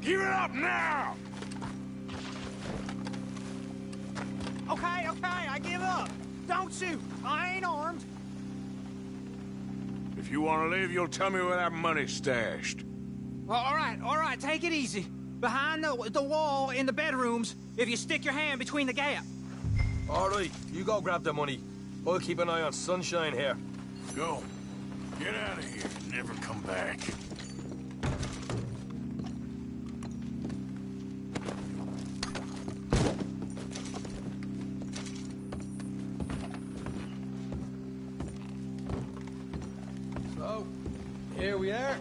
Give it up now! Okay, I give up. Don't shoot. I ain't armed. If you want to leave, you'll tell me where that money's stashed. Well, all right, take it easy. Behind the wall in the bedrooms, if you stick your hand between the gap. All right, you go grab the money. I'll keep an eye on Sunshine here. Go. Get out of here and never come back. So, here we are.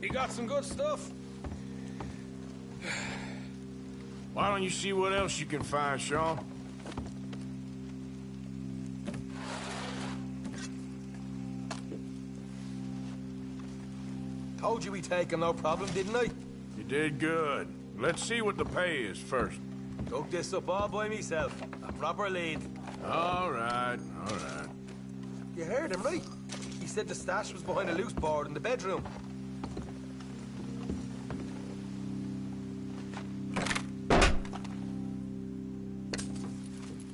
You got some good stuff. Why don't you see what else you can find, Sean? Told you we'd take him, no problem, didn't I? You did good. Let's see what the pay is first. Took this up all by myself. A proper lead. All right, all right. You heard him, right? He said the stash was behind a loose board in the bedroom.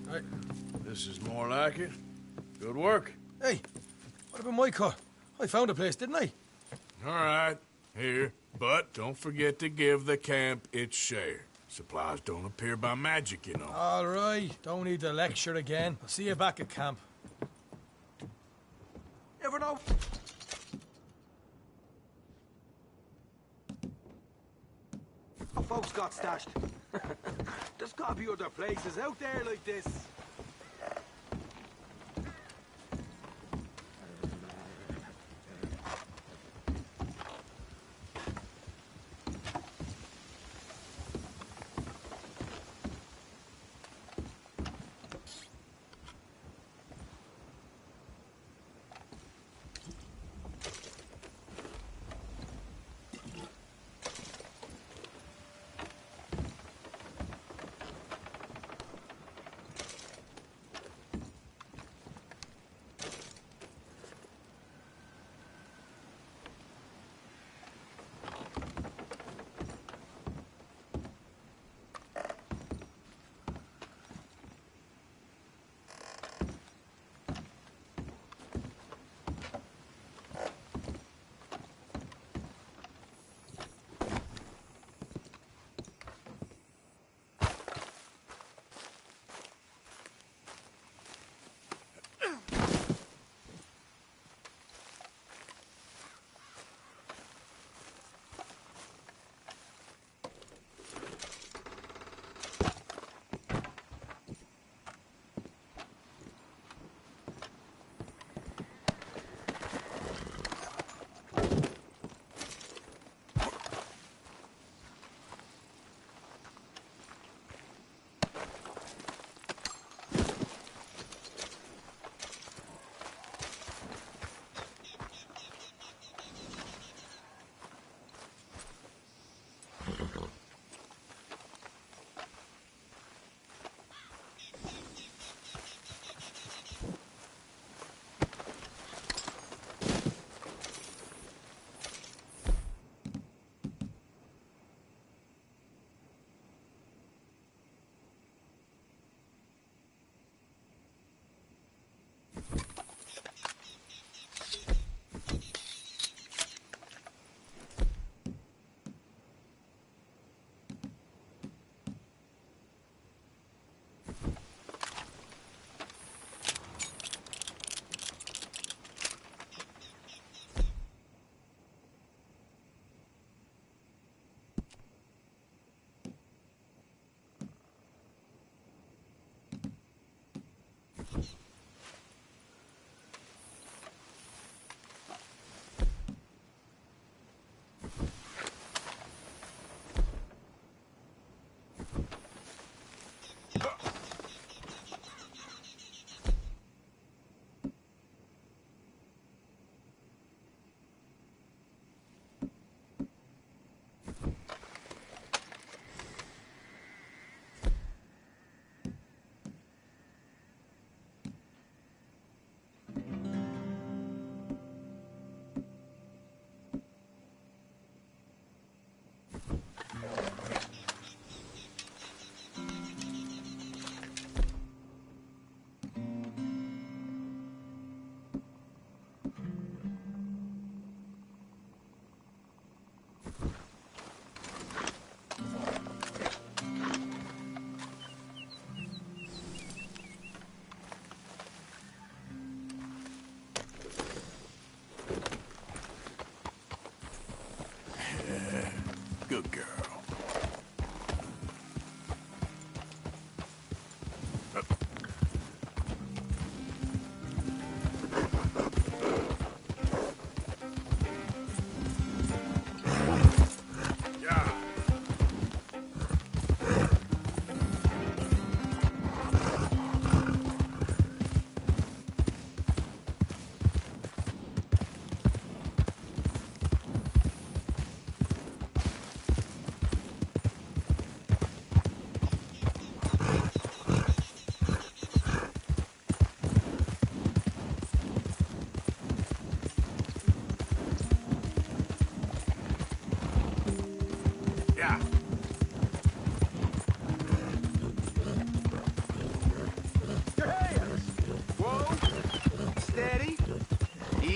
Right. This is more like it. Good work. Hey, what about my car? I found a place, didn't I? All right, here. But don't forget to give the camp its share. Supplies don't appear by magic, you know. All right, don't need to lecture again. I'll see you back at camp. Never know. How folks got stashed? There's gotta be other places out there like this.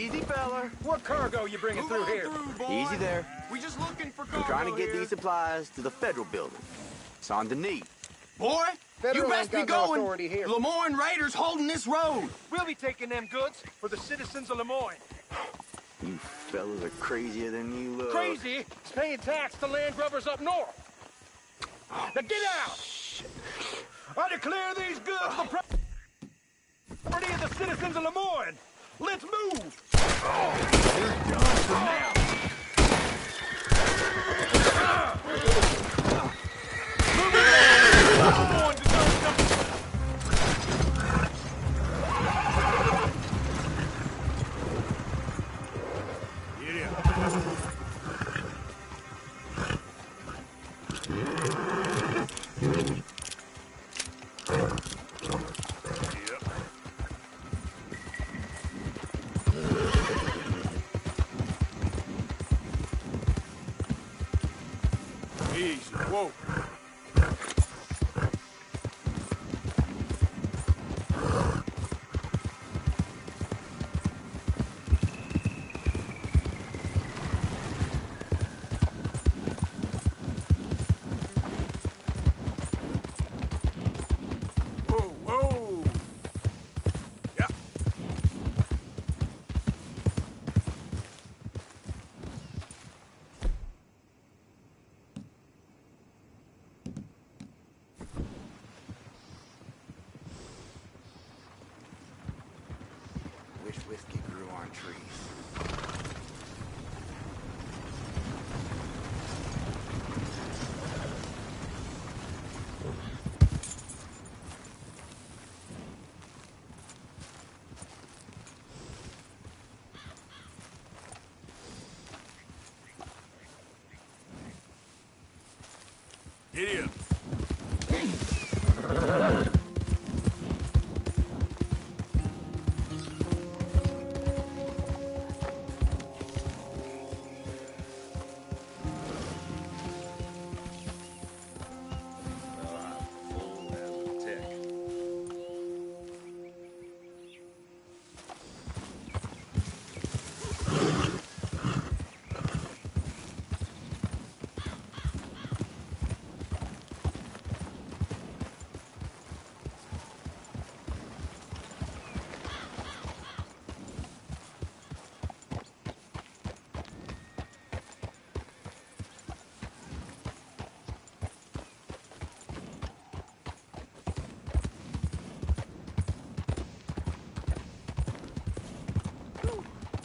Easy, fella. What cargo you bringing through here? Easy there. We just looking for I'm cargo trying to get here. these supplies to the federal building. It's on the knee. Boy, Federal you ain't best be got no going. authority here. Lemoyne Raiders holding this road. We'll be taking them goods for the citizens of Lemoyne. You fellas are crazier than you look. Crazy? It's paying tax to land grubbers up north. Now get out! I declare these goods the property of the citizens of Lemoyne. Let's move! You're done for now. Move it on! Lemoyne deserves something. Easy. Whoa. Whoa, whoa. Yeah. Wish whiskey grew on trees. Giddy up.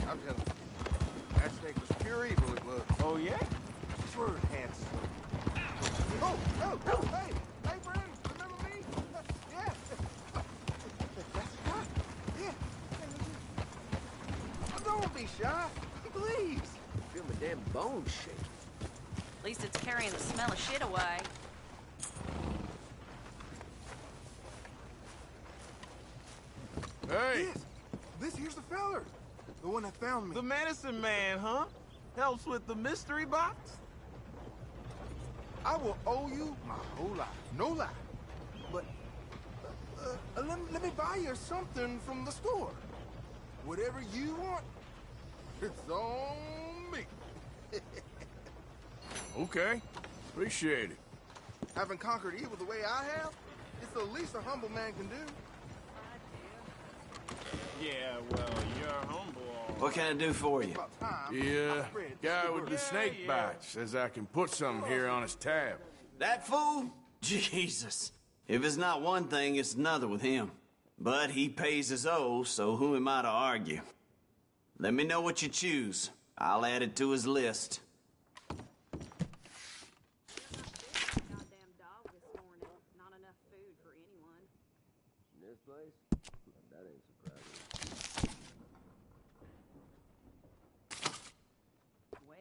I'm telling you, that snake was pure evil, it was. Oh, yeah? Swear it had some. Oh, hey, Brandon, remember me? Yeah. That's right. Yeah. Oh, don't be shy, please. I feel my damn bones shake. At least it's carrying the smell of shit away. Hey. Yes, this here's the feller. The one that found me. The medicine man, huh? Helps with the mystery box? I will owe you my whole life. No lie. But let me buy you something from the store. Whatever you want, it's on me. Okay. Appreciate it. Having conquered evil the way I have, it's the least a humble man can do. Yeah, well, you're humble. What can I do for you? About time. Yeah, I spread guy the with the word. snake bite says I can put something here on his tab. That fool? Jesus. If it's not one thing, it's another with him. But he pays his owe, so who am I to argue? Let me know what you choose. I'll add it to his list. Goddamn dog this morning. Not enough food for anyone. This place? That ain't surprising. Well,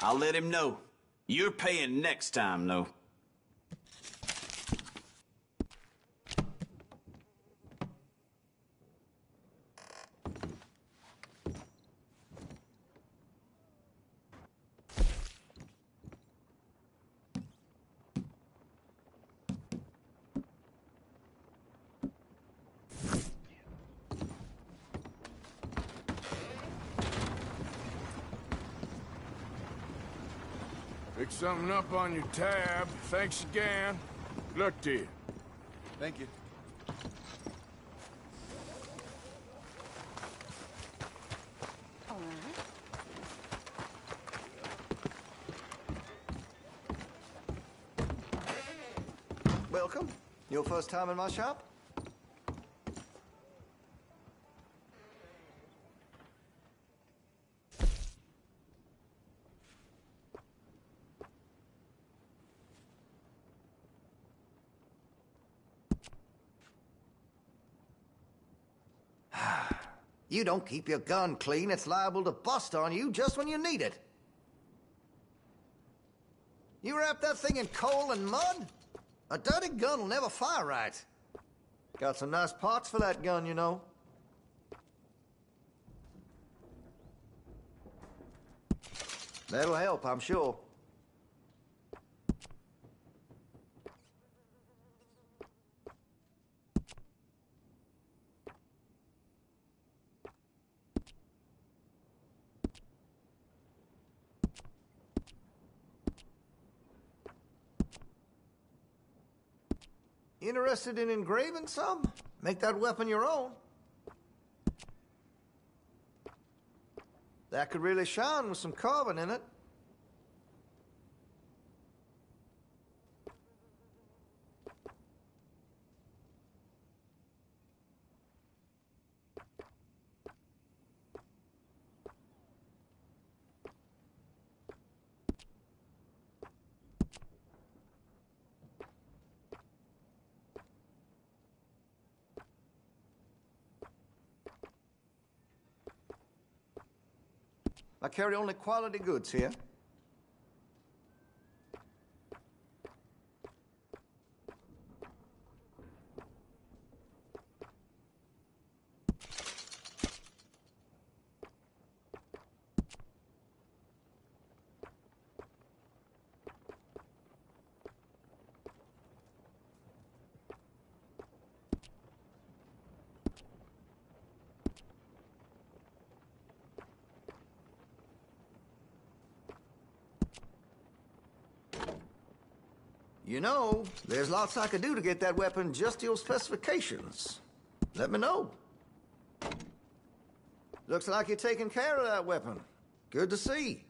I'll let him know. You're paying next time, though. Pick something up on your tab. Thanks again. Look to you. Thank you. All right. Welcome. Your first time in my shop? You don't keep your gun clean, it's liable to bust on you just when you need it. You wrap that thing in coal and mud? A dirty gun will never fire right. Got some nice parts for that gun, you know. That'll help, I'm sure. Interested in engraving some? Make that weapon your own. That could really shine with some carbon in it. I carry only quality goods here. You know, there's lots I could do to get that weapon just to your specifications. Let me know. Looks like you're taking care of that weapon. Good to see.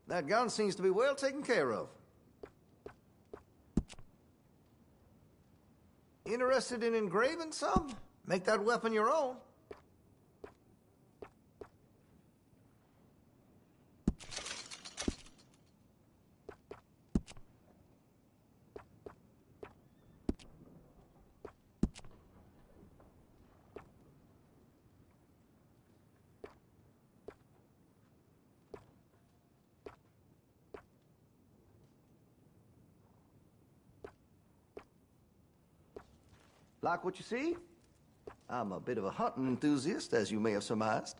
That gun seems to be well taken care of. Interested in engraving some? Make that weapon your own. Like what you see? I'm a bit of a hunting enthusiast, as you may have surmised.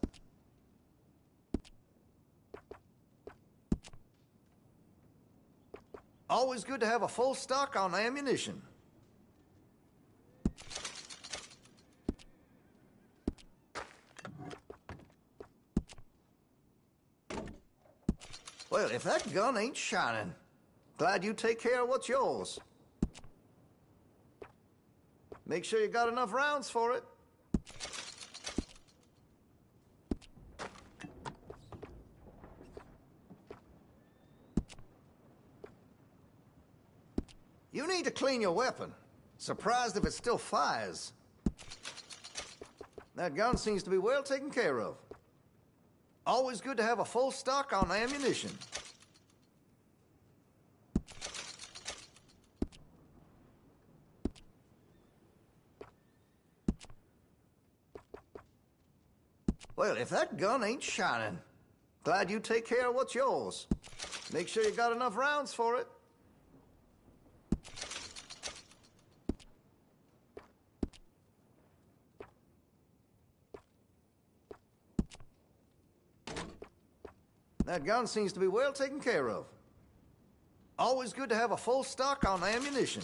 Always good to have a full stock on ammunition. Well, if that gun ain't shining, glad you take care of what's yours. Make sure you got enough rounds for it. You need to clean your weapon. Surprised if it still fires. That gun seems to be well taken care of. Always good to have a full stock on ammunition. Well, if that gun ain't shining, glad you take care of what's yours. Make sure you got enough rounds for it. That gun seems to be well taken care of. Always good to have a full stock on ammunition.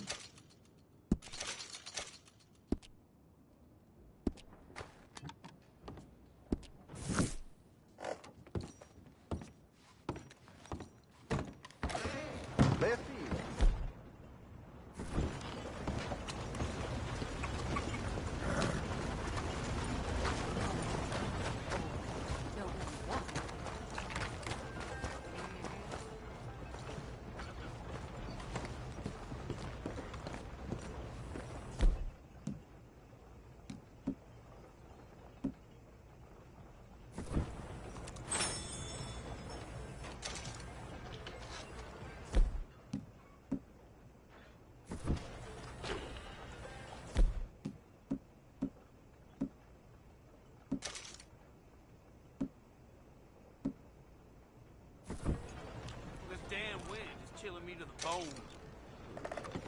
bold.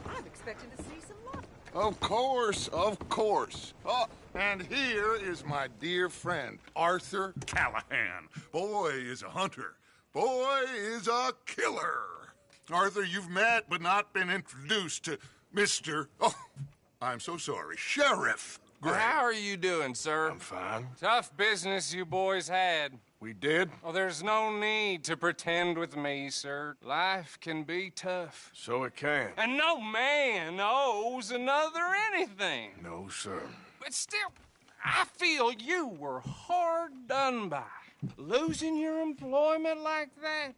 I'm expecting to see some luck. Of course, of course. Oh, and here is my dear friend, Arthur Callahan. Boy is a hunter. Boy is a killer. Arthur, you've met but not been introduced to Mr. Oh, I'm so sorry, Sheriff Gray. How are you doing, sir? I'm fine. Tough business you boys had. We did? Oh, there's no need to pretend with me, sir. Life can be tough. So it can. And no man owes another anything. No, sir. But still, I feel you were hard done by. Losing your employment like that.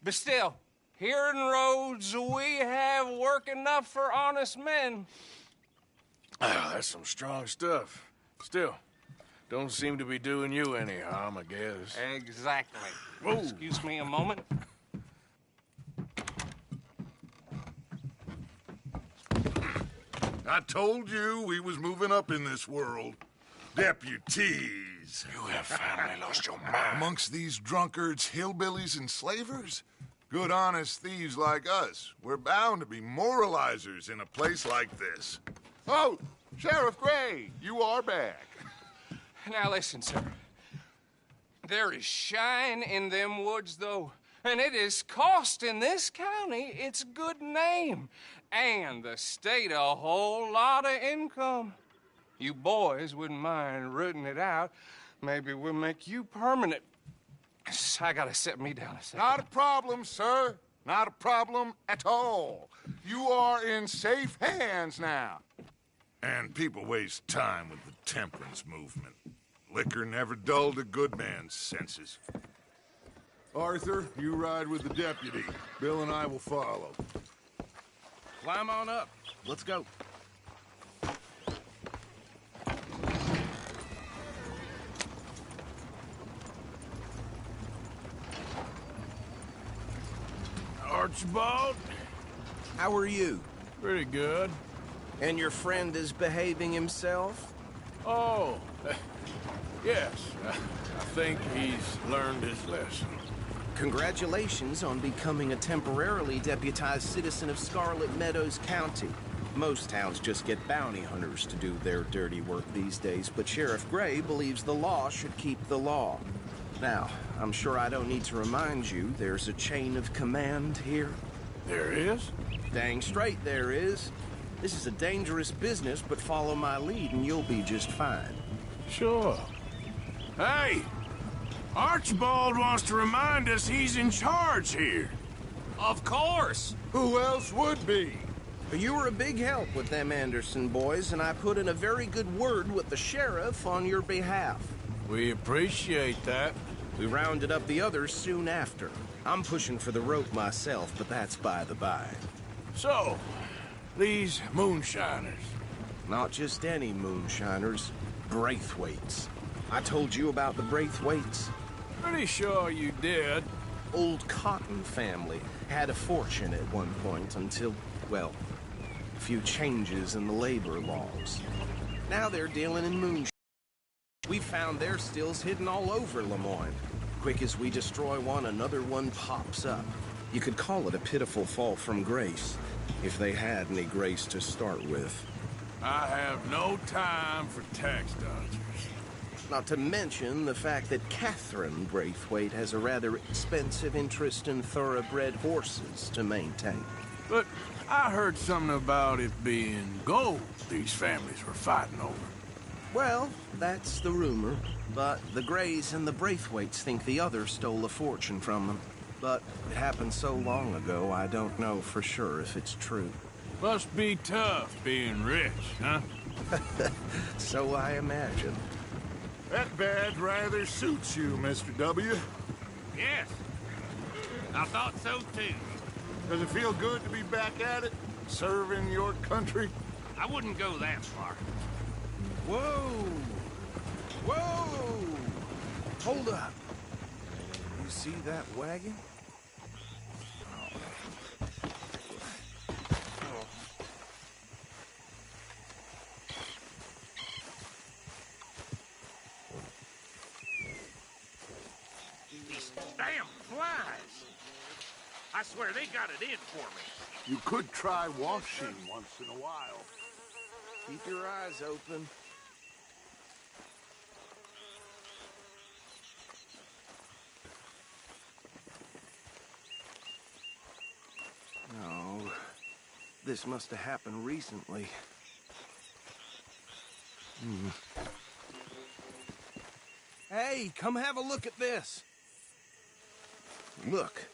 But still, here in Rhodes, we have work enough for honest men. Ah, that's some strong stuff. Still, don't seem to be doing you any harm, I guess. Exactly. Whoa. Excuse me a moment. I told you we was moving up in this world. Deputies. You have finally lost your mind. Amongst these drunkards, hillbillies, and slavers? Good, honest thieves like us. We're bound to be moralizers in a place like this. Oh, Sheriff Gray, you are back. Now listen, sir. There is shine in them woods, though, and it is costing this county its good name and the state a whole lot of income. You boys wouldn't mind rooting it out. Maybe we'll make you permanent. I gotta set me down a second. Not a problem, sir. Not a problem at all. You are in safe hands now. And people waste time with the temperance movement. Liquor never dulled a good man's senses. Arthur, you ride with the deputy. Bill and I will follow. Climb on up. Let's go. Archibald? How are you? Pretty good. And your friend is behaving himself? Oh, yes. I think he's learned his lesson. Congratulations on becoming a temporarily deputized citizen of Scarlet Meadows County. Most towns just get bounty hunters to do their dirty work these days, but Sheriff Gray believes the law should keep the law. Now, I'm sure I don't need to remind you there's a chain of command here. There is? Dang straight there is. This is a dangerous business, but follow my lead and you'll be just fine. Sure. Hey! Archibald wants to remind us he's in charge here. Of course! Who else would be? You were a big help with them Anderson boys, and I put in a very good word with the sheriff on your behalf. We appreciate that. We rounded up the others soon after. I'm pushing for the rope myself, but that's by the by. So, these moonshiners. Not just any moonshiners, Braithwaites. I told you about the Braithwaites. Pretty sure you did. Old Cotton family had a fortune at one point until, well, a few changes in the labor laws. Now they're dealing in moonshine. We found their stills hidden all over Lemoyne. Quick as we destroy one, another one pops up. You could call it a pitiful fall from grace, if they had any grace to start with. I have no time for tax dodgers. Not to mention the fact that Catherine Braithwaite has a rather expensive interest in thoroughbred horses to maintain. But I heard something about it being gold these families were fighting over. Well, that's the rumor. But the Grays and the Braithwaites think the other stole a fortune from them. But it happened so long ago, I don't know for sure if it's true. Must be tough being rich, huh? So I imagine. That badge rather suits you, Mr. W. Yes. I thought so, too. Does it feel good to be back at it? Serving your country? I wouldn't go that far. Whoa! Whoa! Hold up. You see that wagon? These damn flies. I swear they got it in for me. You could try washing once in a while. Keep your eyes open. No, this must have happened recently. Hey, come have a look at this. Look,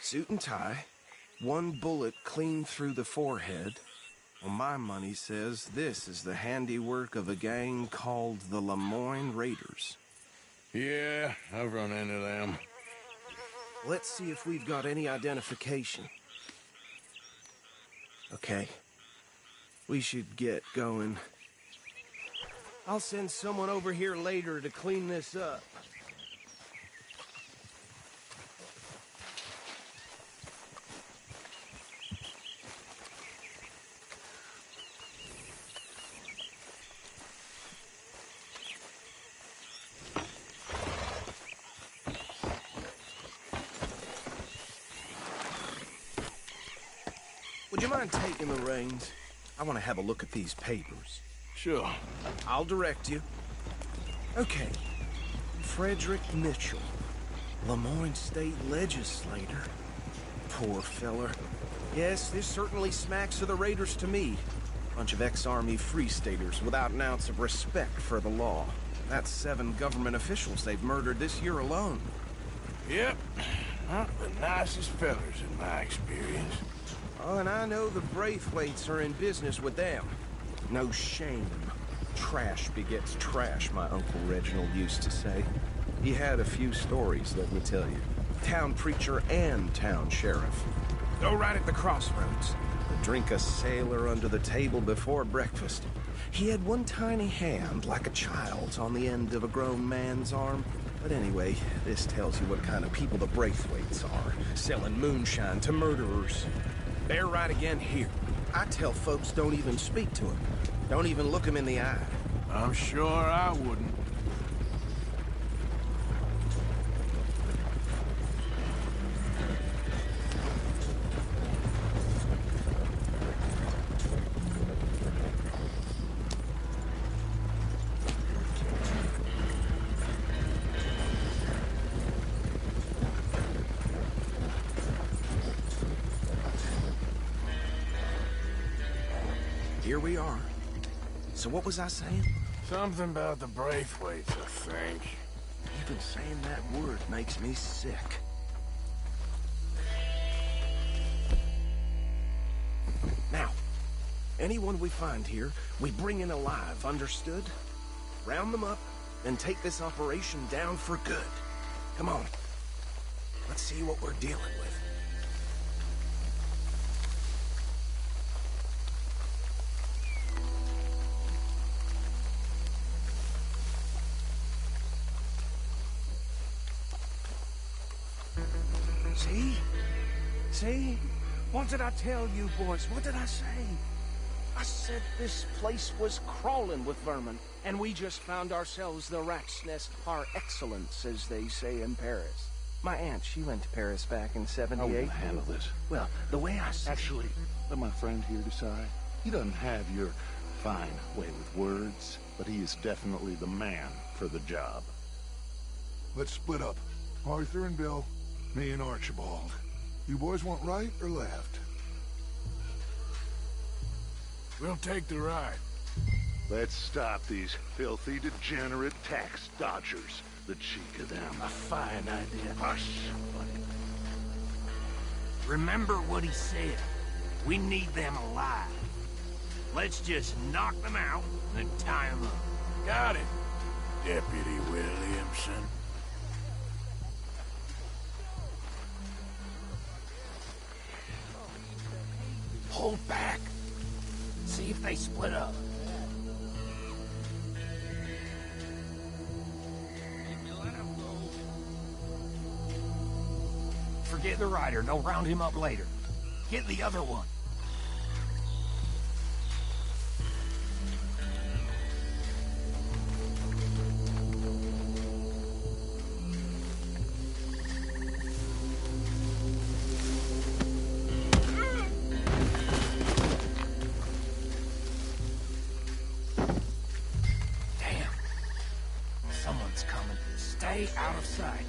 suit and tie, one bullet clean through the forehead. Well, my money says this is the handiwork of a gang called the Lemoyne Raiders. Yeah, I've run into them. Let's see if we've got any identification. Okay. We should get going. I'll send someone over here later to clean this up. Would you mind taking the reins? I want to have a look at these papers. Sure. I'll direct you. Okay. Frederick Mitchell, Lemoyne State Legislator. Poor feller. Yes, this certainly smacks of the Raiders to me. Bunch of ex-Army Free Staters without an ounce of respect for the law. That's 7 government officials they've murdered this year alone. Yep. Not the nicest fellers in my experience. Oh, and I know the Braithwaites are in business with them. No shame. Trash begets trash, my Uncle Reginald used to say. He had a few stories, let me tell you. Town preacher and town sheriff. Go right at the crossroads. Drink a sailor under the table before breakfast. He had one tiny hand, like a child's, on the end of a grown man's arm. But anyway, this tells you what kind of people the Braithwaites are. Selling moonshine to murderers. They're right again here. I tell folks don't even speak to him. Don't even look him in the eye. I'm sure I wouldn't. Here we are. So what was I saying? Something about the Braithwaites, I think. Even saying that word makes me sick. Now, anyone we find here, we bring in alive, understood? Round them up, and take this operation down for good. Come on. Let's see what we're dealing with. See? See? What did I tell you, boys? What did I say? I said this place was crawling with vermin, and we just found ourselves the rat's nest par excellence, as they say in Paris. My aunt, she went to Paris back in '78. How will you handle this? Well, the way I see... Actually, let my friend here decide. He doesn't have your fine way with words, but he is definitely the man for the job. Let's split up. Arthur and Bill, me and Archibald. You boys want right or left? We'll take the right. Let's stop these filthy, degenerate tax dodgers. The cheek of them. A fine idea. Hush, buddy. Remember what he said. We need them alive. Let's just knock them out and tie them up. Got it, Deputy Williamson. Hold back. See if they split up. Forget the rider. They'll round him up later. Get the other one. stay out of sight.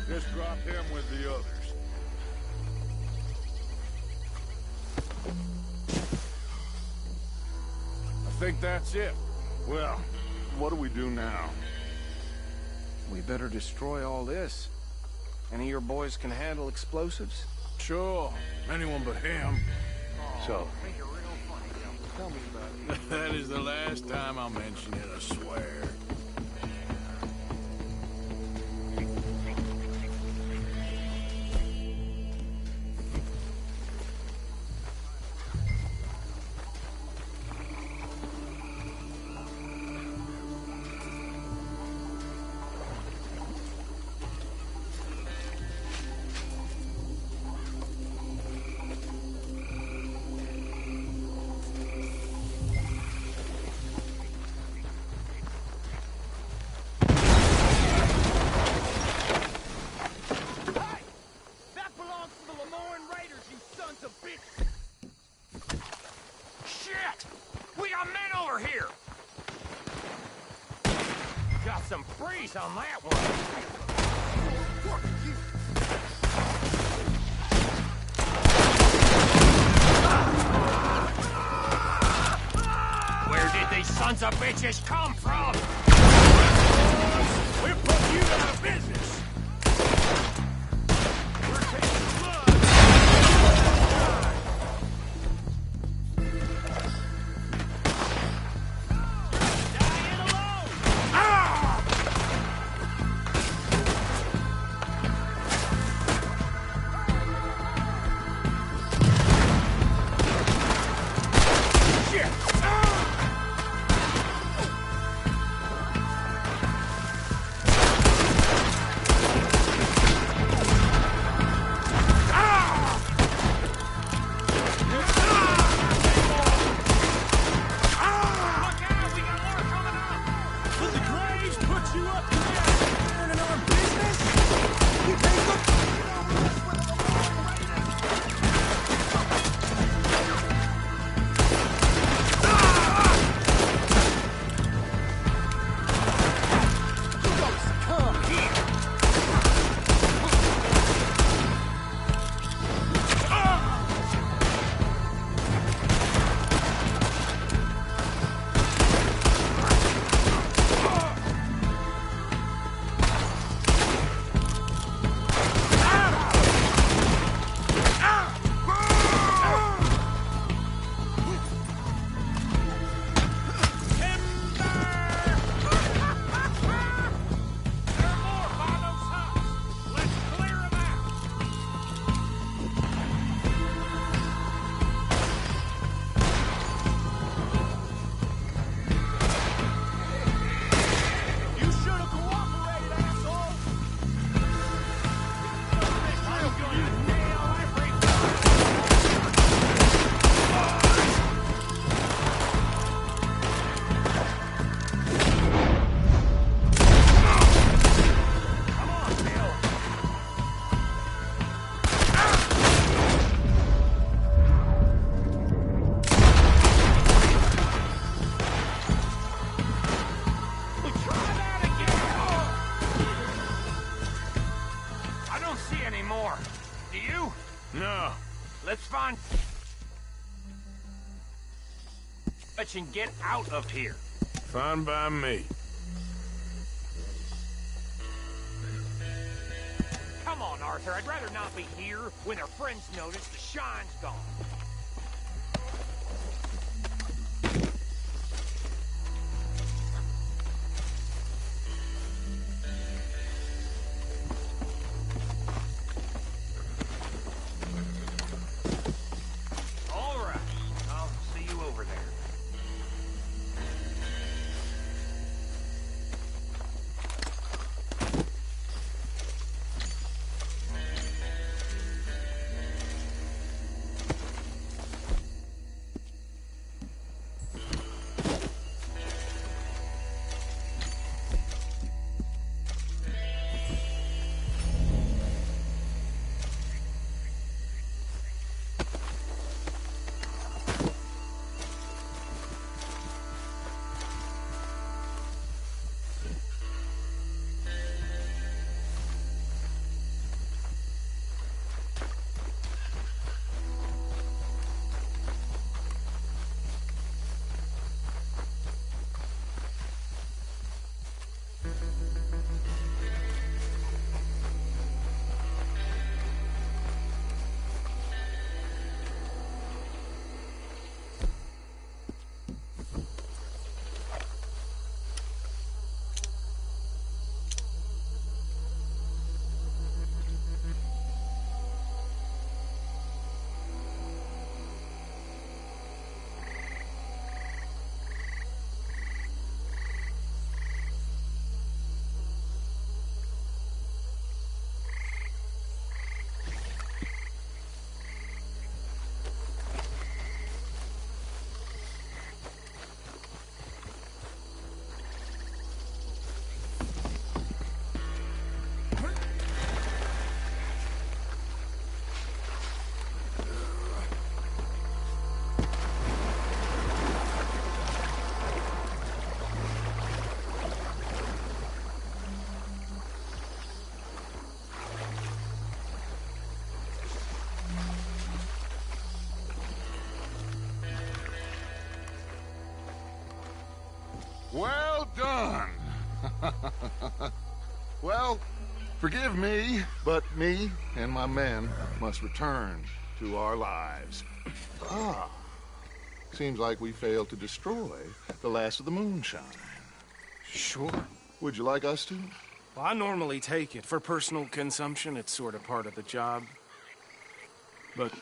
Just drop him with the others. I think that's it. Well, what do we do now? We better destroy all this. Any of your boys can handle explosives? Sure, anyone but him. So, Tell me about it. that is the last time I'll mention it, I swear. Some freeze on that one. Where did these sons of bitches come from? We're putting you out of business. We're taking blood. you up here in our business? You think and get out of here. Fine by me. Come on, Arthur. I'd rather not be here when their friends notice the shine's gone. All right. I'll see you over there. Well done. Well, forgive me, but me and my men must return to our lives. Ah, seems like we failed to destroy the last of the moonshine. Sure. Would you like us to? Well, I normally take it. For personal consumption, it's sort of part of the job. But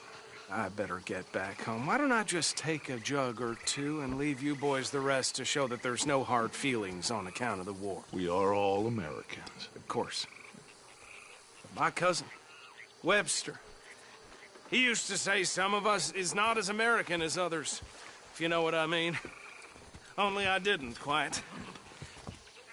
I better get back home. Why don't I just take a jug or two and leave you boys the rest to show that there's no hard feelings on account of the war? We are all Americans. Of course. My cousin, Webster, he used to say some of us is not as American as others, if you know what I mean. Only I didn't, quite.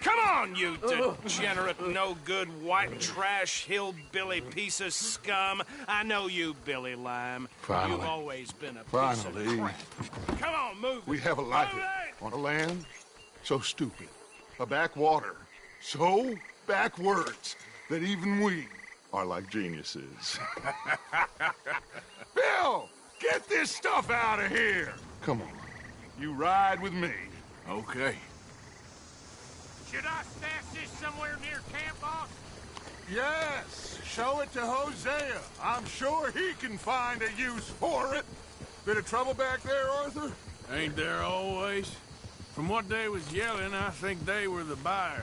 Come on, you degenerate, no-good, white trash, hillbilly piece of scum. I know you, Billy Lime. Finally. You've always been a piece Finally. of crap. Come on, move it. We have a life Move it! on a land so stupid, a backwater so backwards that even we are like geniuses. Bill, get this stuff out of here. Come on, you ride with me. Okay. Should I stash this somewhere near camp, boss? Yes, show it to Hosea. I'm sure he can find a use for it. Bit of trouble back there, Arthur? Ain't there always? From what they was yelling, I think they were the buyers.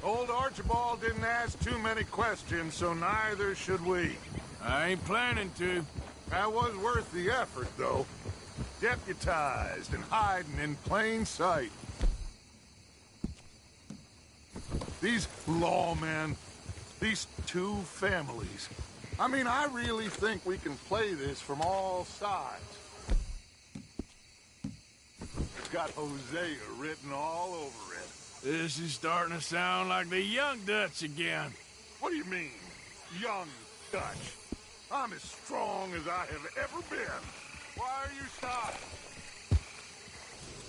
Old Archibald didn't ask too many questions, so neither should we. I ain't planning to. That was worth the effort, though. Deputized and hiding in plain sight. These lawmen, these two families. I mean, I really think we can play this from all sides. It's got Hosea written all over it. This is starting to sound like the Young Dutch again. What do you mean, young Dutch? I'm as strong as I have ever been. Why are you stopped?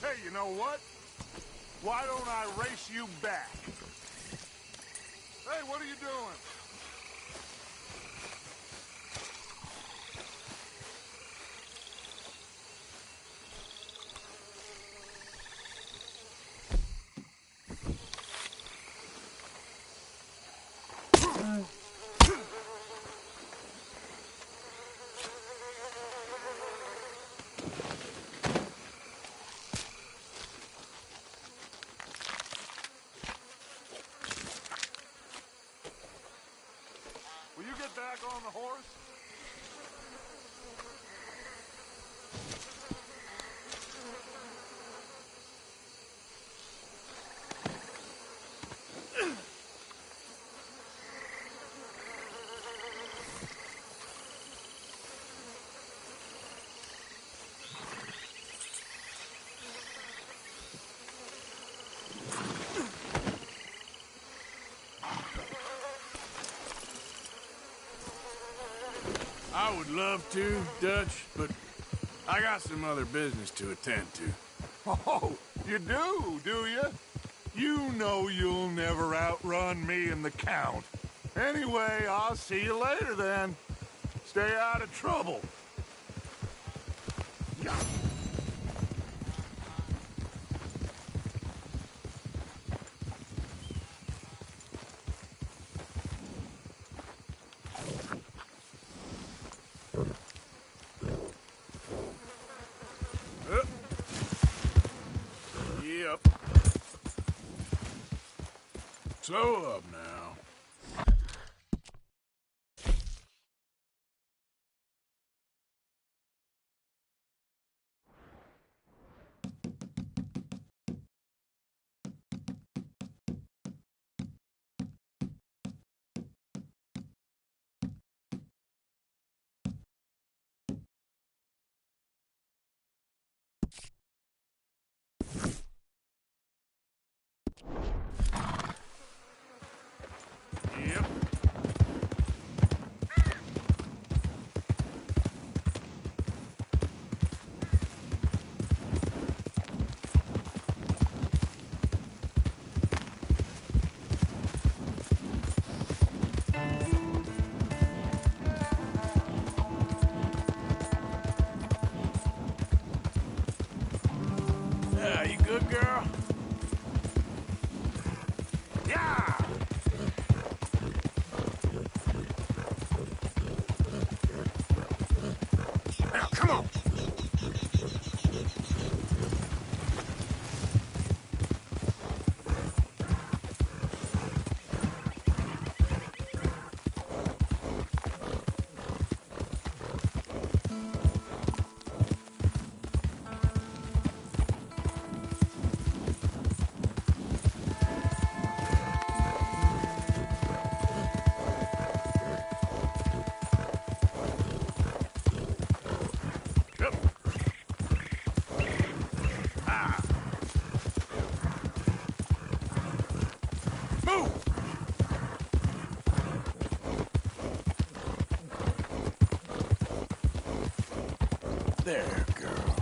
Hey, you know what? Why don't I race you back? Hey, what are you doing? Will you get back on the horse? I would love to, Dutch, but I got some other business to attend to. Oh, you do you? You know you'll never outrun me and the Count. Anyway, I'll see you later then. Stay out of trouble. Yep. Slow up now. Move! There, girl.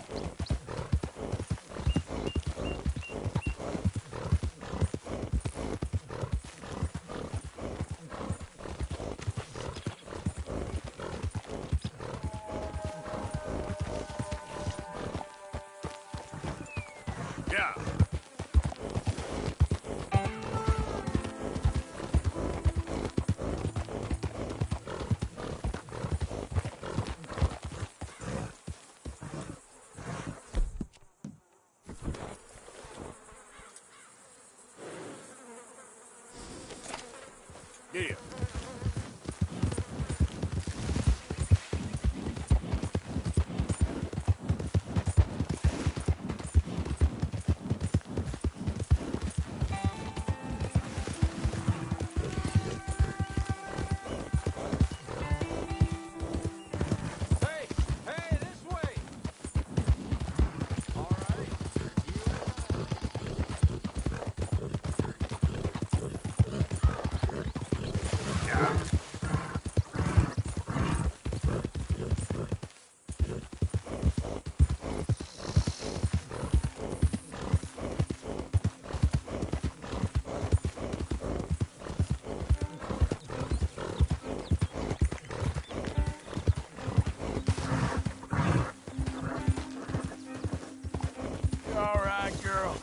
Yeah. Yeah. Hey! Hey, this way! All right. You all right, girl?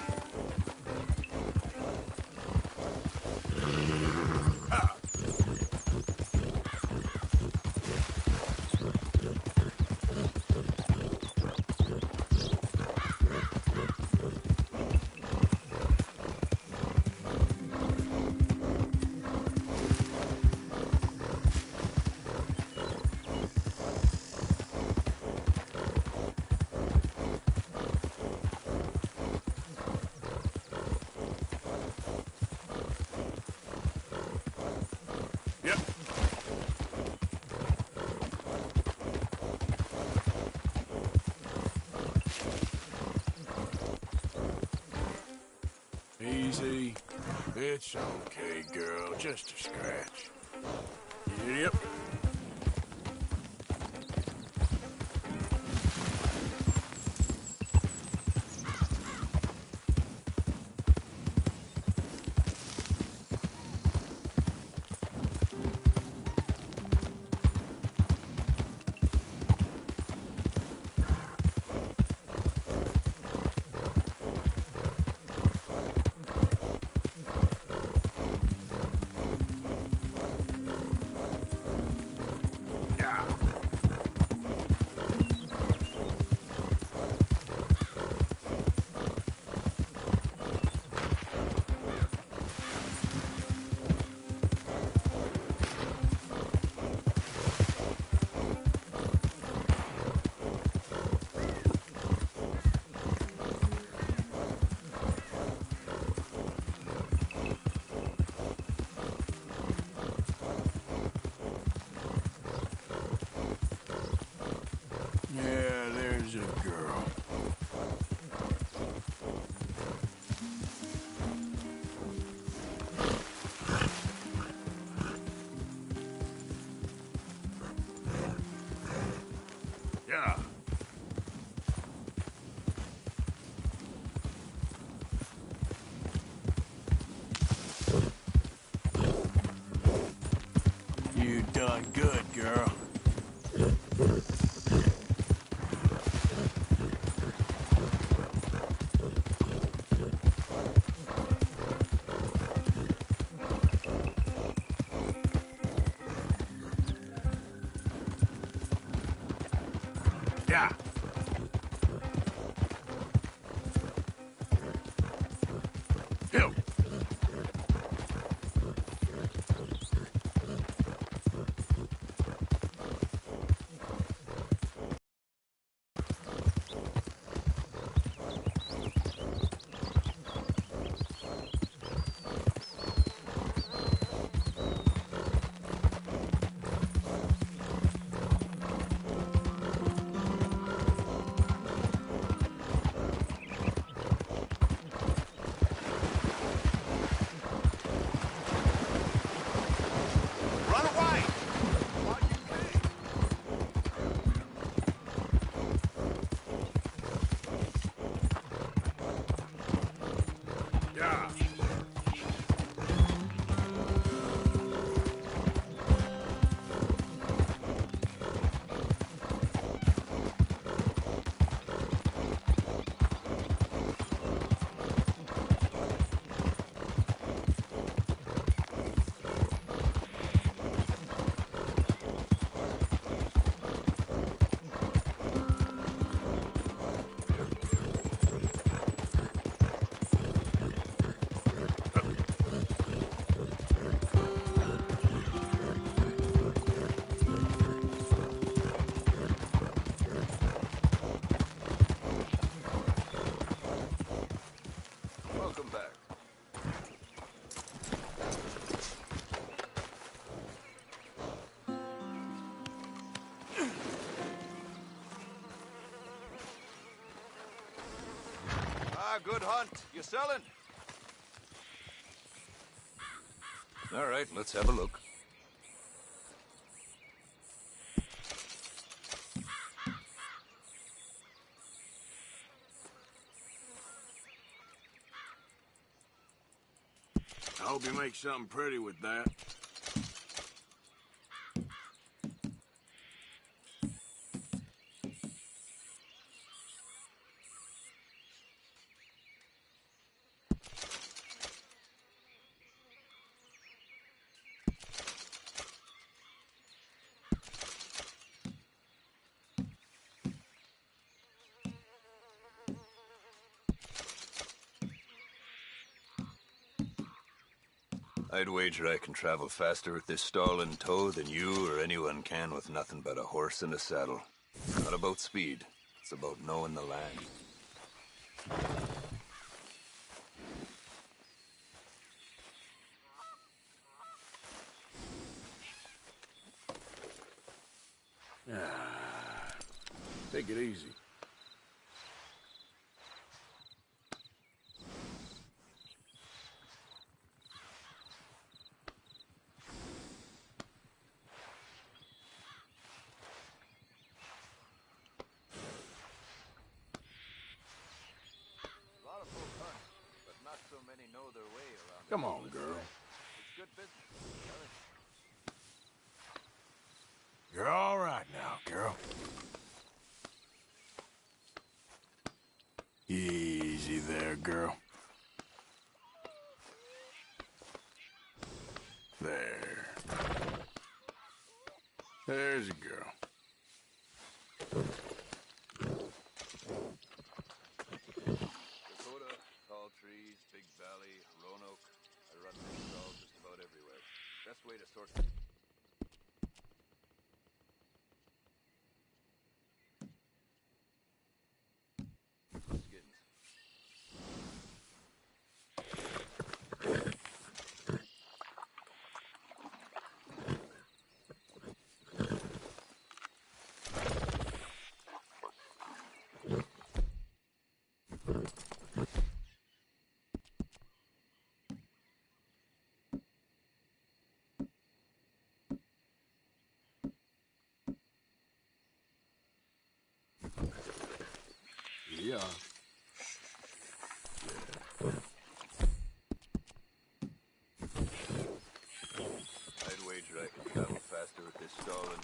Yep. Easy. It's okay, girl. Just a scratch. Yep. Yeah. Yeah, there's a girl. Yeah. You done good, girl. Yeah. Hill. good hunt. You selling? All right, let's have a look. I hope you make something pretty with that. I'd wager I can travel faster with this stall in tow than you or anyone can with nothing but a horse and a saddle. Not about speed. It's about knowing the land. Take it easy. Come on, girl. It's good business. You're all right now, girl. Easy there, girl. There. There's a girl. Dakota, tall trees, big valley, Roanoke. I run this stall just about everywhere. Best way to sort. Skins. Yeah. I'd wager I can travel faster with this stall and...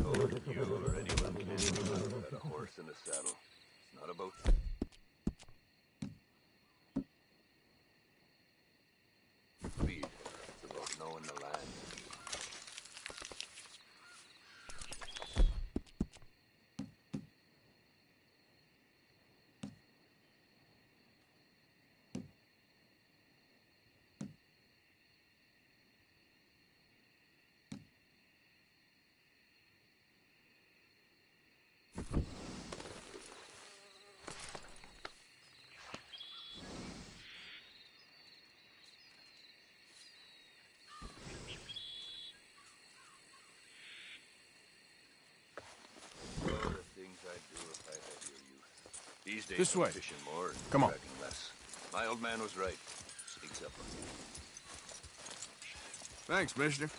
Oh, you or anyone can without a horse and a saddle. It's not about... speed. It's about knowing the land. Oh, the things I'd do if I had your youth. These days, This I'm way. fishing more and Come on. tracking less. My old man was right. Sneaks up on you. Thanks, mister.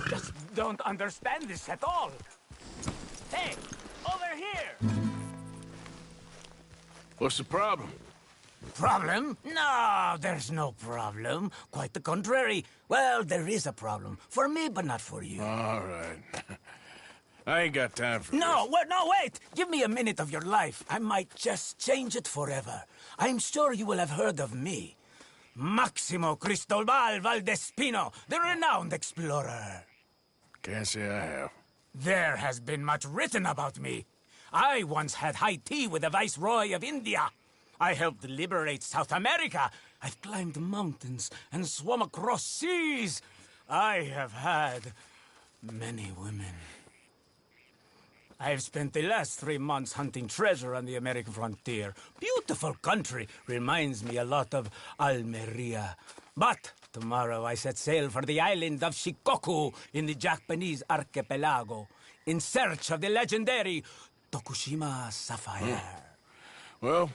Just don't understand this at all. Hey, over here! What's the problem? Problem? No, there's no problem. Quite the contrary. Well, there is a problem. For me, but not for you. All right. I ain't got time for No, wait! Give me a minute of your life. I might just change it forever. I'm sure you will have heard of me. Maximo Cristobal Valdespino, the renowned explorer. Can't say I have. There has been much written about me. I once had high tea with the Viceroy of India. I helped liberate South America. I've climbed mountains and swum across seas. I have had many women. I've spent the last 3 months hunting treasure on the American frontier. Beautiful country. Reminds me a lot of Almeria. But tomorrow I set sail for the island of Shikoku in the Japanese archipelago in search of the legendary Tokushima sapphire. Well,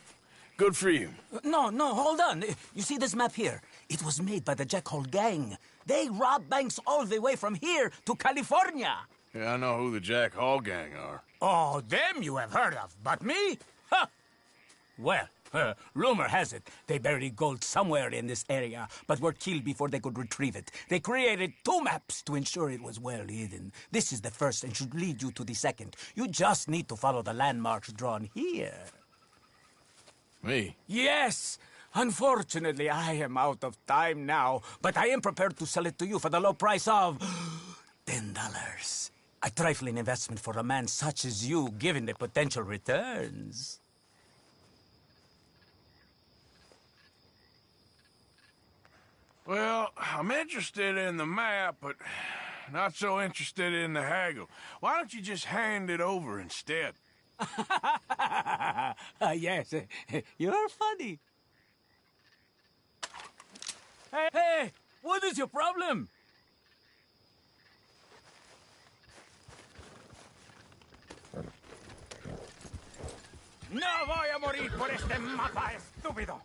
good for you. No, hold on. You see this map here? It was made by the Jackhole Gang. They rob banks all the way from here to California. Yeah, I know who the Jack Hall gang are. Oh, them you have heard of, but me? Ha! Well, rumor has it they buried gold somewhere in this area, but were killed before they could retrieve it. They created 2 maps to ensure it was well hidden. This is the first and should lead you to the second. You just need to follow the landmarks drawn here. Me? Yes! Unfortunately, I am out of time now, but I am prepared to sell it to you for the low price of $10. A trifling investment for a man such as you, given the potential returns. Well, I'm interested in the map, but not so interested in the haggle. Why don't you just hand it over instead? Yes, you're funny. Hey, what is your problem? No voy a morir por este mapa, estúpido.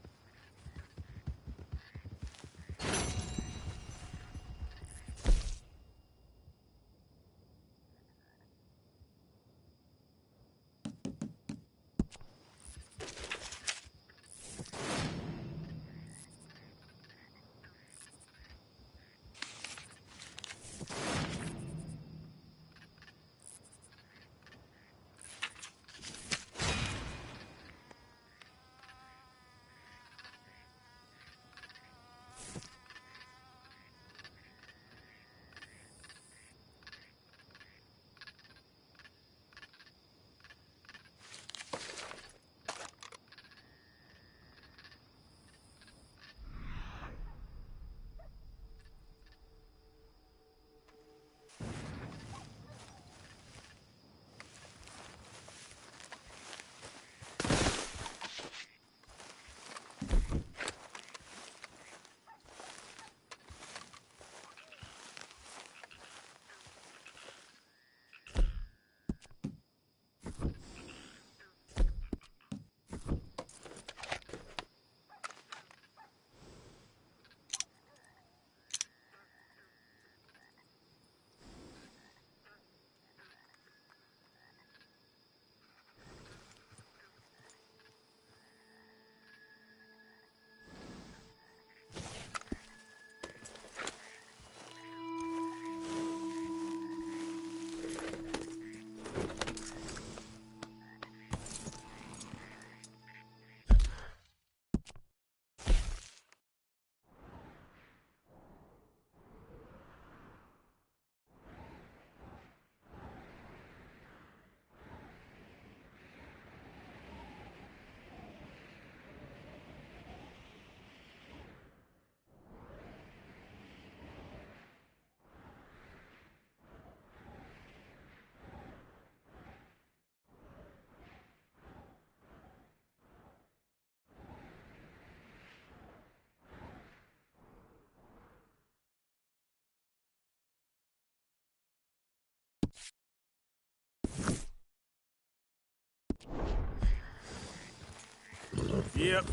Yep.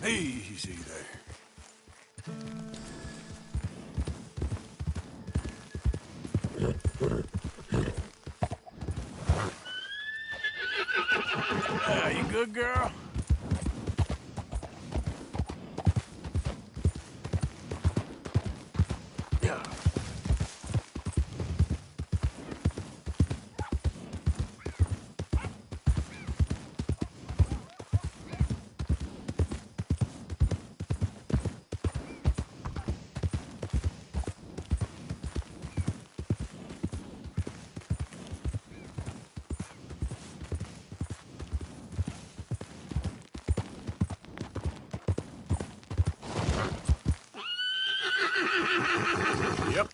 Easy there. good girl? Yeah. Yep.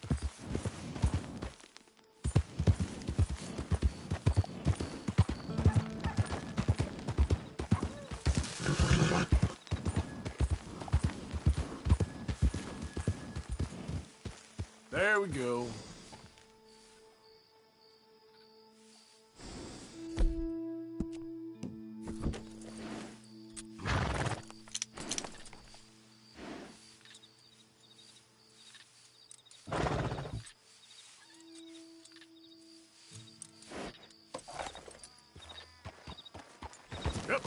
There we go. Yep.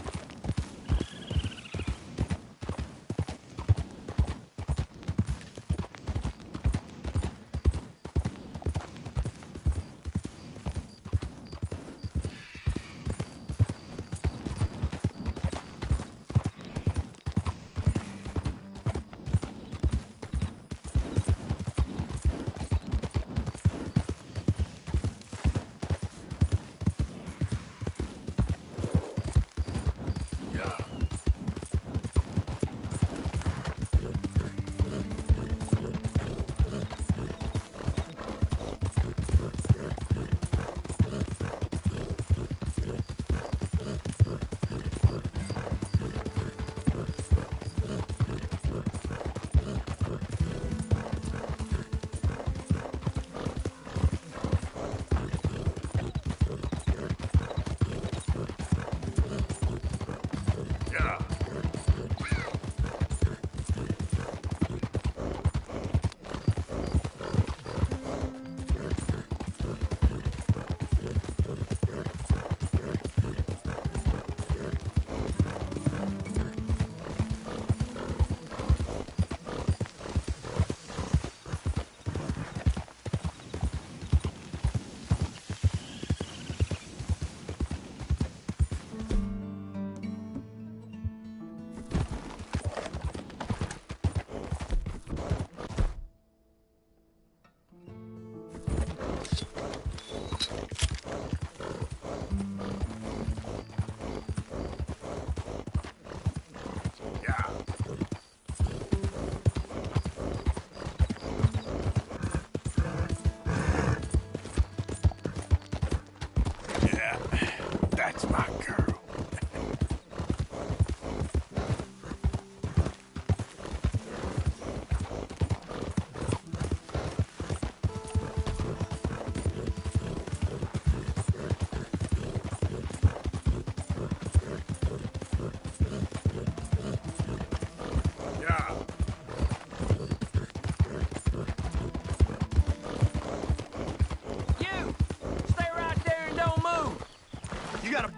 That's my girl.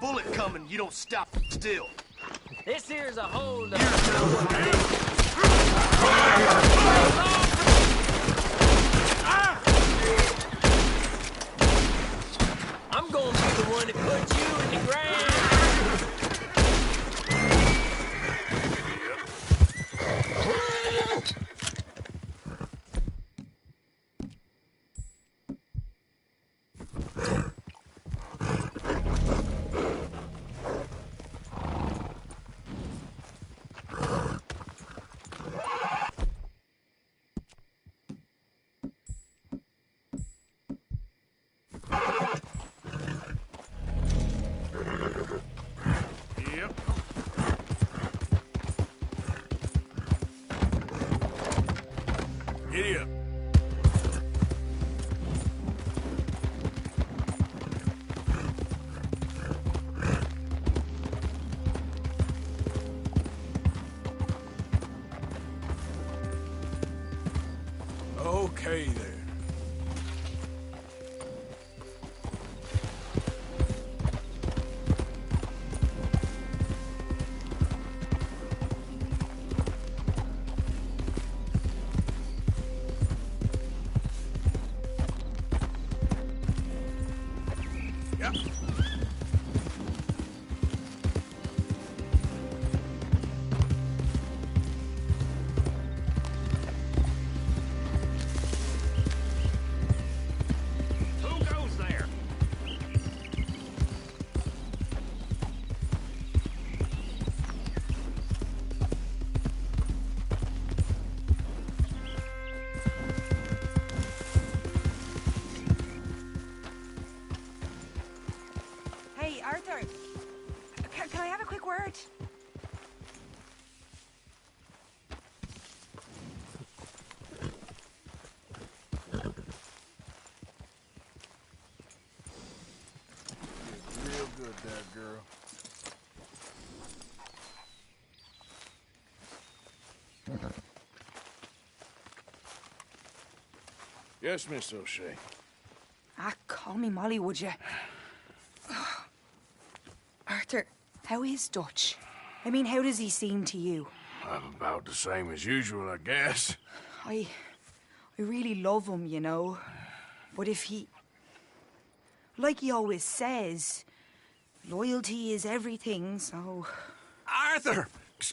Bullet coming, you don't stop still. This here's a hold up. I'm gonna be the one that puts you in the ground. Giddy up. Okay there. Yes, Miss O'Shea. Ah, call me Molly, would you? Arthur, how is Dutch? I mean, how does he seem to you? About the same as usual, I guess. I really love him, you know. But if he... Like he always says, loyalty is everything, so... Arthur!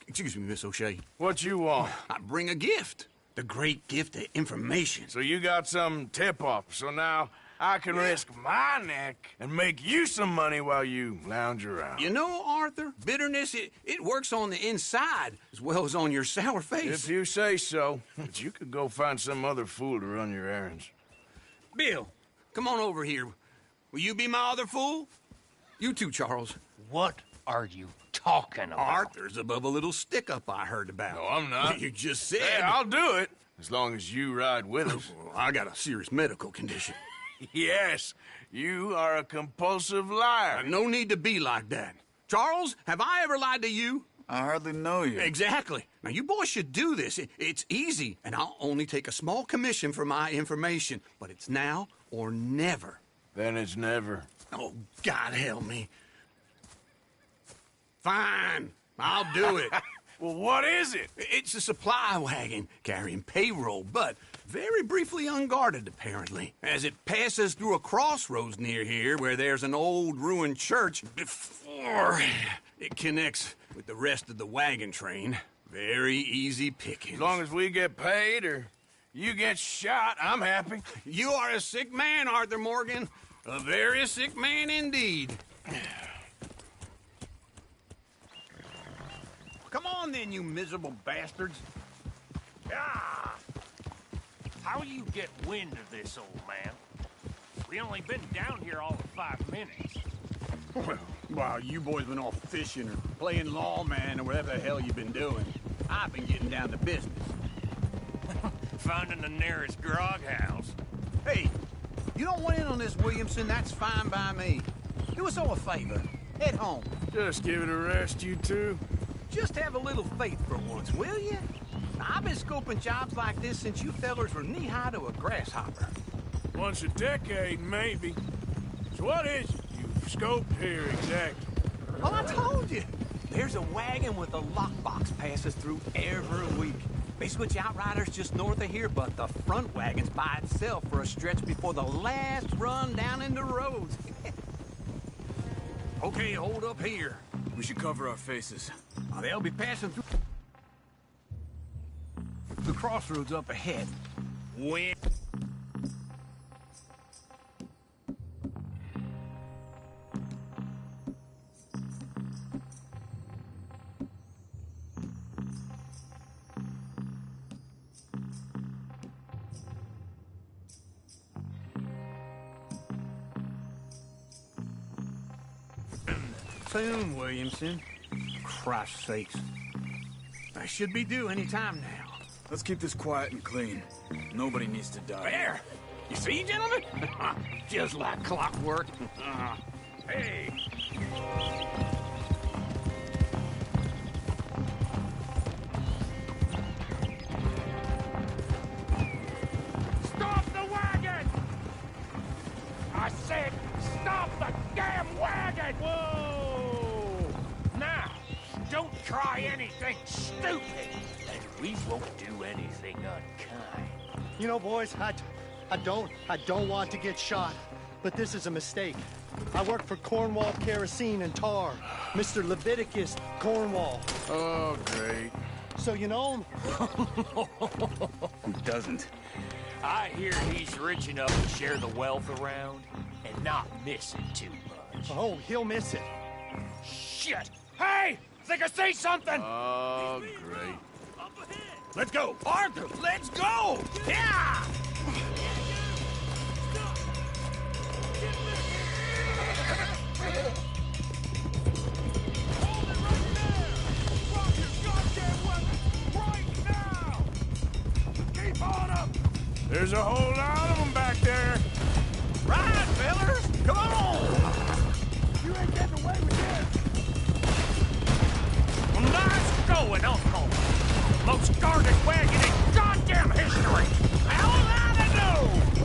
Excuse me, Miss O'Shea. What you want? I bring a gift. The great gift of information. So you got some tip-off, so now I can risk my neck and make you some money while you lounge around. You know, Arthur, bitterness, it works on the inside as well as on your sour face. If you say so. But you could go find some other fool to run your errands. Bill, come on over here. Will you be my other fool? You too, Charles. What are you talking about? Arthur's above a little stick-up I heard about. No, I'm not. You just said... Hey, I'll do it, as long as you ride with us. I got a serious medical condition. Yes, you are a compulsive liar. No need to be like that. Charles, have I ever lied to you? I hardly know you. Exactly. Now, you boys should do this. It's easy, and I'll only take a small commission for my information. But it's now or never. Then it's never. Oh, God help me. Fine. I'll do it. Well, what is it? It's a supply wagon carrying payroll, but very briefly unguarded, apparently. As it passes through a crossroads near here where there's an old ruined church before it connects with the rest of the wagon train. Very easy pickings. As long as we get paid or you get shot, I'm happy. You are a sick man, Arthur Morgan. A very sick man indeed. Come on then, you miserable bastards. Ah! How you get wind of this, old man? We only been down here all of 5 minutes. Well, while you boys been off fishing or playing lawman or whatever the hell you've been doing, I've been getting down to business. Finding the nearest grog house. Hey, you don't want in on this, Williamson, that's fine by me. Do us all a favor. Head home. Just give it a rest, you two. Just have a little faith for once, will you? I've been scoping jobs like this since you fellers were knee-high to a grasshopper. Once a decade, maybe. So what is it you've scoped here exactly? Well, I told you. There's a wagon with a lockbox passes through every week. They switch outriders just north of here, but the front wagon's by itself for a stretch before the last run down in the roads. Okay, hold up here. We should cover our faces. They'll be passing through the crossroads up ahead. When? Soon, Williamson. Christ's sakes. I should be due any time now. Let's keep this quiet and clean. Nobody needs to die. There! You see, gentlemen? Just like clockwork. Hey! Stop the wagon! I said, stop the damn wagon! Whoa! Now, don't try anything stupid, and we won't do anything unkind. You know, boys, I don't want to get shot, but this is a mistake. I work for Cornwall Kerosene and Tar, Mr. Leviticus Cornwall. Oh, great. So you know him? Who doesn't? I hear he's rich enough to share the wealth around and not miss it too much. Oh, he'll miss it. Shit! Hey! I think I see something! Oh, great. Let's go! Arthur, let's go! Yeah! Keep on up! There's a whole lot of them back there. Right, fellers! Come on! You ain't getting away with this! Nice going, Uncle! Most guarded wagon in goddamn history! How was I to know?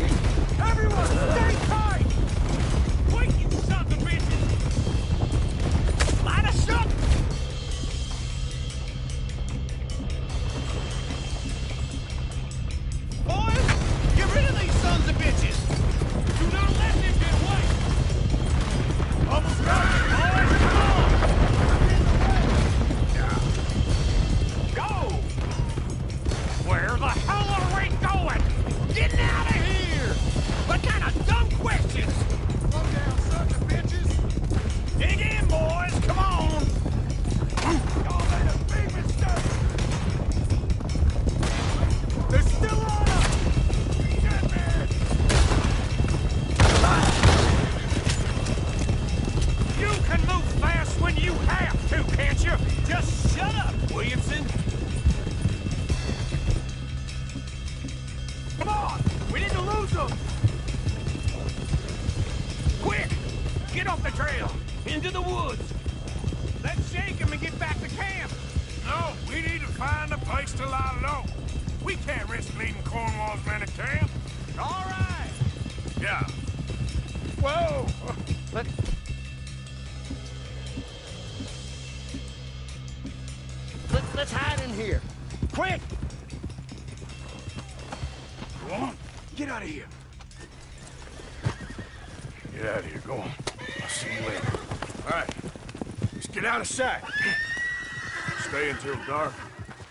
trail, into the woods. Let's shake him and get back to camp. No, we need to find a place to lie low. We can't risk leaving Cornwall's men at camp. All right. Yeah. Whoa. Let's hide in here. Quick! Go on. Get out of here. Get out of here. Go on. I'll see you later. All right. Let's get out of sight. Stay until dark,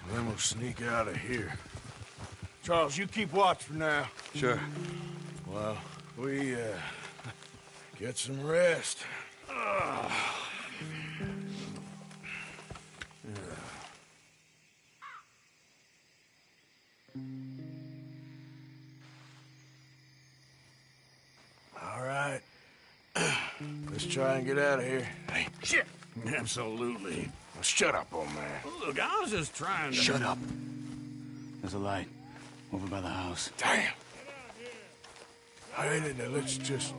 and then we'll sneak out of here. Charles, you keep watch for now. Sure. Well, we, get some rest. All right. Let's try and get out of here. Hey, shit! Absolutely. Now shut up, old man. Look, I was just trying to... Shut up. There's a light over by the house. Damn. All right, now let's just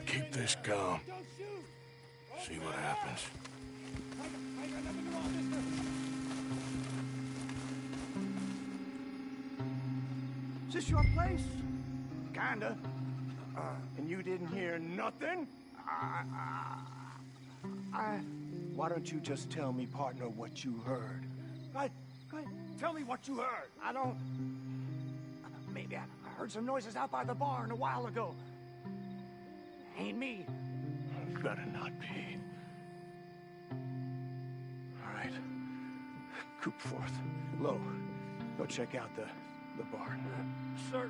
keep this calm. See what happens. Is this your place? Kinda. And you didn't hear nothing? Why don't you just tell me, partner, what you heard? Right? Tell me what you heard. I don't... Maybe I heard some noises out by the barn a while ago. Ain't me. Better not be. All right. Coop forth. Low. Go check out the barn. Sir.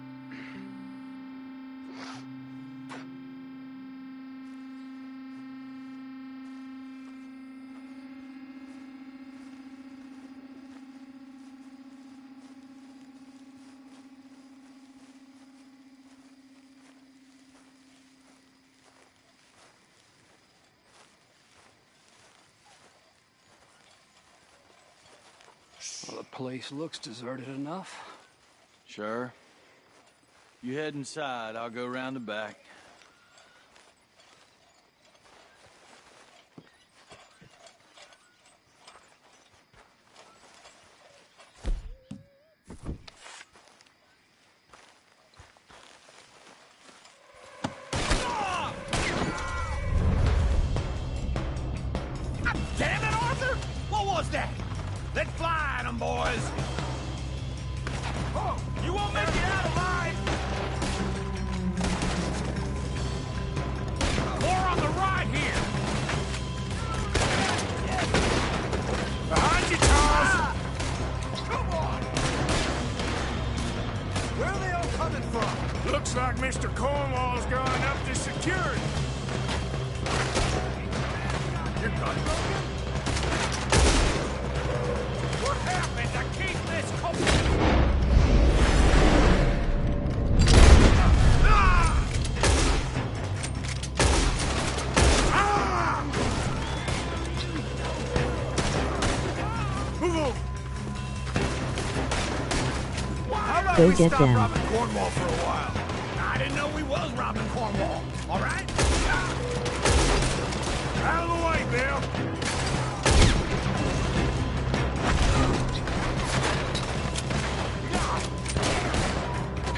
Well, the place looks deserted enough. Sure. You head inside, I'll go round the back. Damn it, Arthur! What was that? Let's fly at them, boys! Oh, you won't make it out alive! More on the right here! Behind you, Charles! Come on! Where are they all coming from? Looks like Mr. Cornwall's gone up to security. You're done, Logan? What happened to keep this cold? Go get them. Robbing Cornwall for a while. I didn't know we was robbing Cornwall. All right? Out of the way, Bill.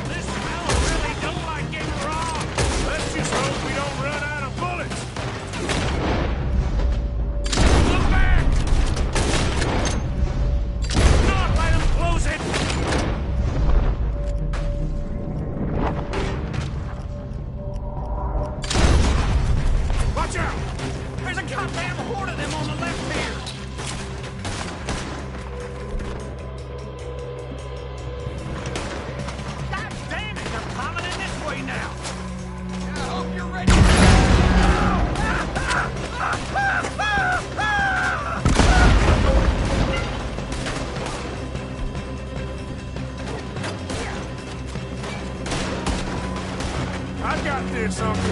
This fella really don't like getting robbed. Let's just hope we don't run out of bullets. Look back! Not let him close it! Watch out! There's a goddamn horde of them on the left here! God damn it! They're piling in this way now! I hope you're ready! I got this, Uncle.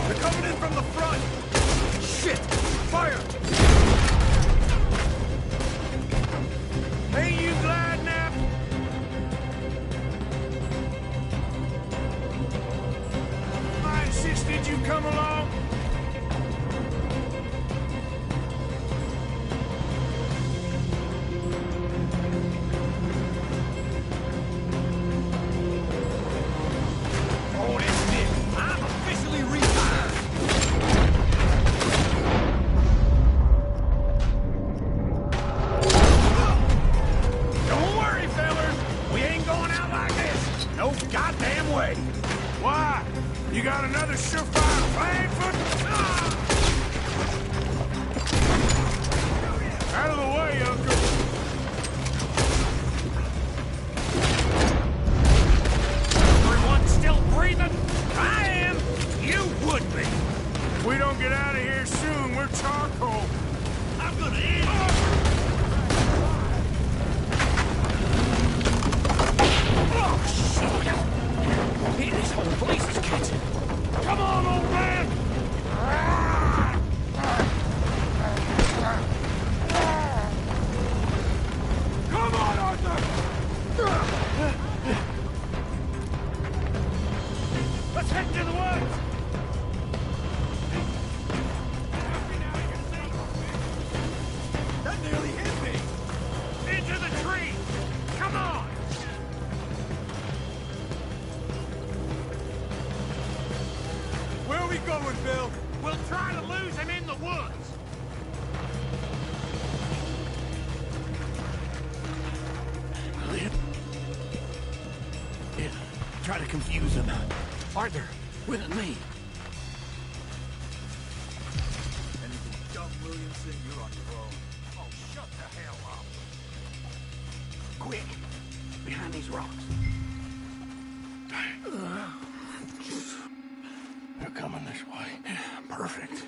They're coming in from the front! Shit! Fire! Hey, you glide nap! a surefire plan for... Out of the way, Uncle. Everyone still breathing? I am. You would be. If we don't get out of here soon, we're charcoal. I'm gonna end you. Oh, shit. This whole place is catching. Come on, old man. Come on, Arthur. Let's head to the woods. That nearly hit me! Into the tree! Come on! Where are we going, Bill? We'll try to lose him in the woods! Yeah, try to confuse him. Arthur, with me. Anything dumb, Williamson, you're on your own. Oh, shut the hell up! Quick, behind these rocks. They're coming this way. Perfect.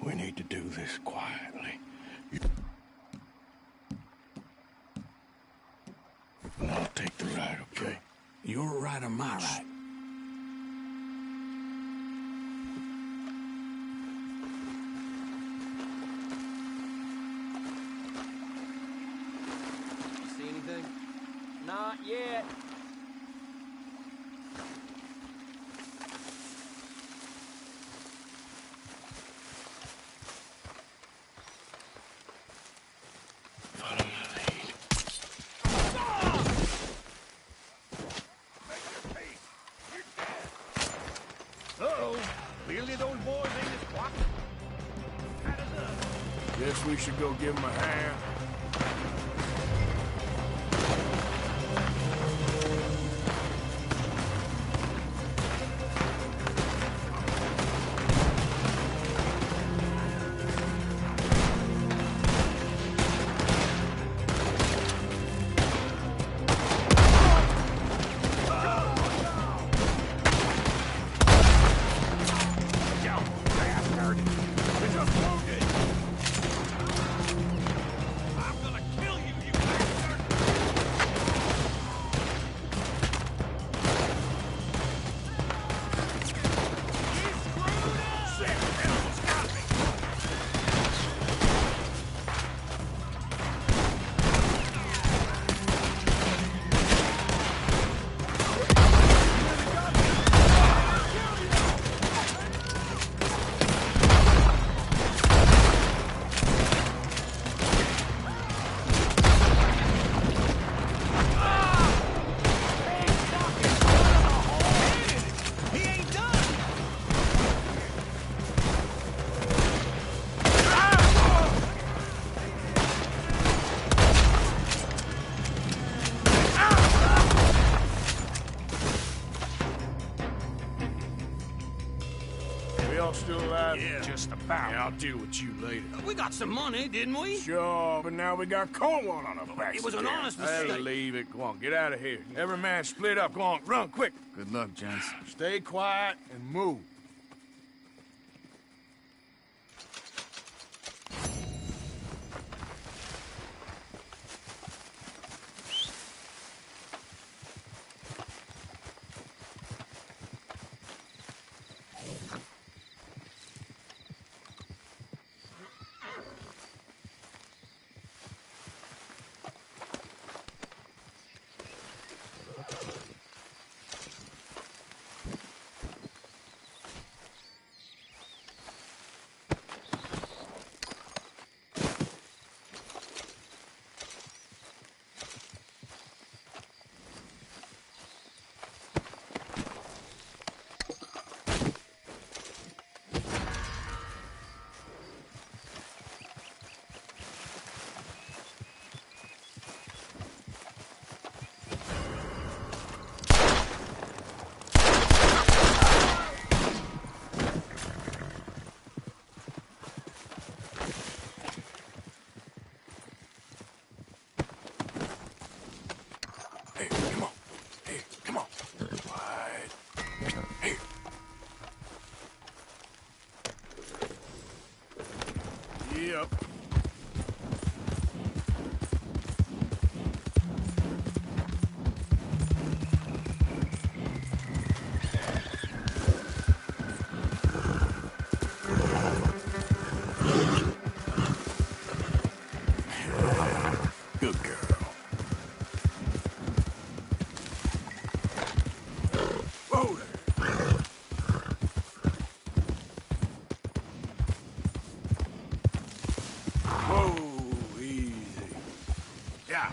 We need to do this quietly. I'll take the ride, okay? Your right or my right? You see anything? Not yet. Follow my lead. Uh-oh. Clearly those boys ain't as quiet. Guess we should go give him a hand. Y'all still alive? Yeah. Just about. Yeah, I'll deal with you later. We got some money, didn't we? Sure, but now we got Cornwall on our backs. It was an honest I'll mistake. leave it. Go on, get out of here. Every man split up. Go on, run, quick. Good luck, gents. Stay quiet and move. Good girl. Whoa there. Whoa, easy. Yeah.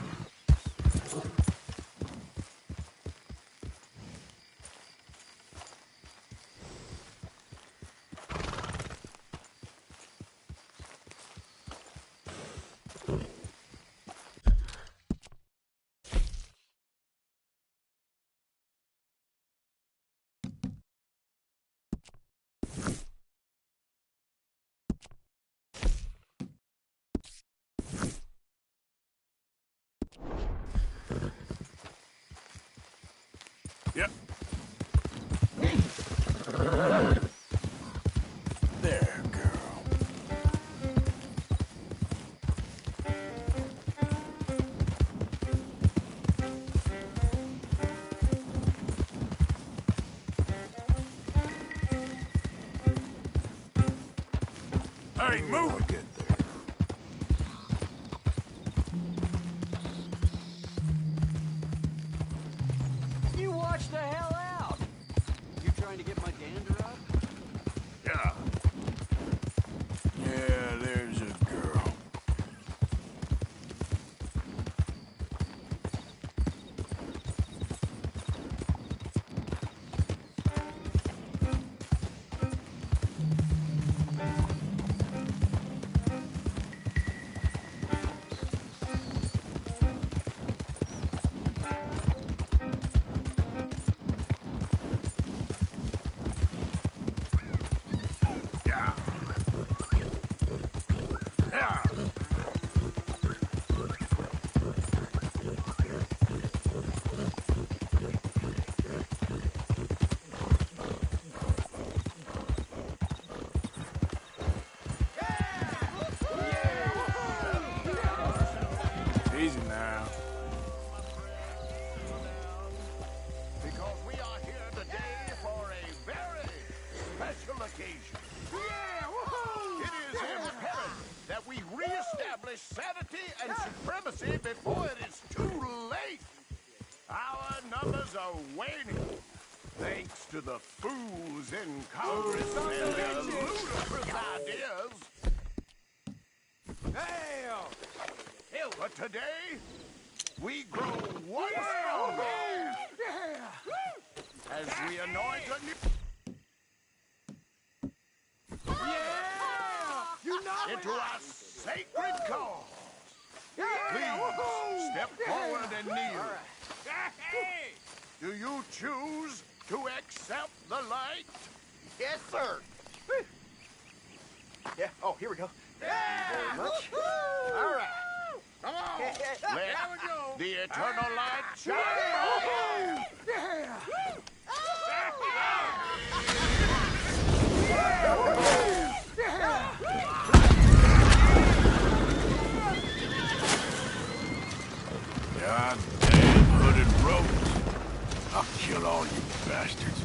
Yep. There, girl. I ain't moving. Get there. You watch the hell out! You trying to get my dander up? Yeah. Yeah, there's a girl. Yeah. Yeah. Easy now. Because we are here today for a very special occasion. It is imperative that we reestablish sanity and supremacy before it is too late. Our numbers are waning, thanks to the fools in Congress and their ludicrous ideas. But today, we grow one stronger as we anoint a new... into our sacred cause. Please step forward and kneel. Do you choose to accept the light? Yes, sir. Yeah, oh, here we go. Thank you very much. All right. Come on. Let the eternal light shine. Goddamn hooded rogues. I'll kill all you bastards.